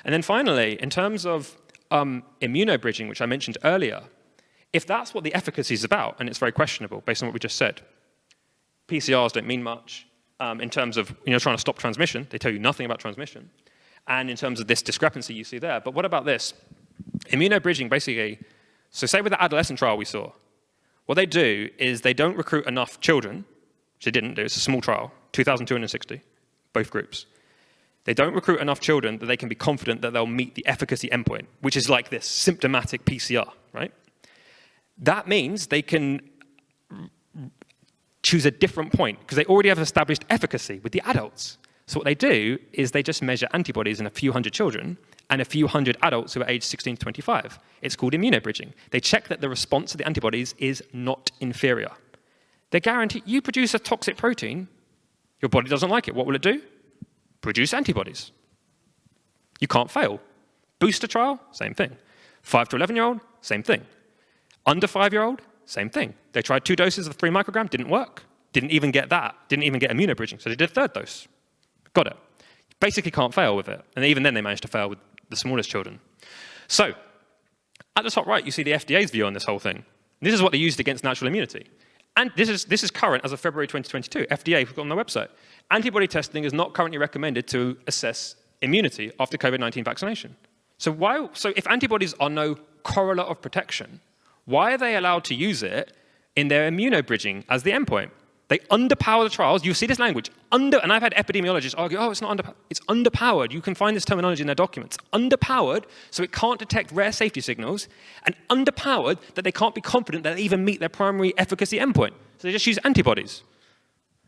And then finally, in terms of immunobridging, which I mentioned earlier, if that's what the efficacy is about, and it's very questionable based on what we just said, PCRs don't mean much in terms of trying to stop transmission. They tell you nothing about transmission. And in terms of this discrepancy you see there. But what about this? Immunobridging basically, so say with the adolescent trial we saw, what they do is they don't recruit enough children, which they didn't do, it's a small trial, 2,260, both groups. They don't recruit enough children that they can be confident that they'll meet the efficacy endpoint, which is like this symptomatic PCR, right? That means they can choose a different point because they already have established efficacy with the adults. So what they do is they just measure antibodies in a few hundred children and a few hundred adults who are aged 16 to 25. It's called immunobridging. They check that the response to the antibodies is not inferior. They guarantee you produce a toxic protein, your body doesn't like it. What will it do? Produce antibodies. You can't fail. Booster trial, same thing. 5 to 11-year-old, same thing. Under 5-year-old, same thing. They tried 2 doses of 3 microgram, didn't work. Didn't even get that. Didn't even get immunobridging. So they did a 3rd dose. Got it. Basically can't fail with it. And even then they managed to fail with the smallest children. So at the top right, you see the FDA's view on this whole thing. This is what they used against natural immunity. And this is current as of February 2022. FDA put on their website. Antibody testing is not currently recommended to assess immunity after COVID-19 vaccination. So if antibodies are no correlate of protection, why are they allowed to use it in their immunobridging as the endpoint? They underpower the trials. You see this language. And I've had epidemiologists argue, oh, it's not underpowered. It's underpowered. You can find this terminology in their documents. Underpowered, so it can't detect rare safety signals, and underpowered that they can't be confident that they even meet their primary efficacy endpoint. So they just use antibodies.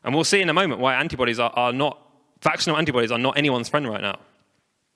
And we'll see in a moment why vaccinal antibodies are not anyone's friend right now.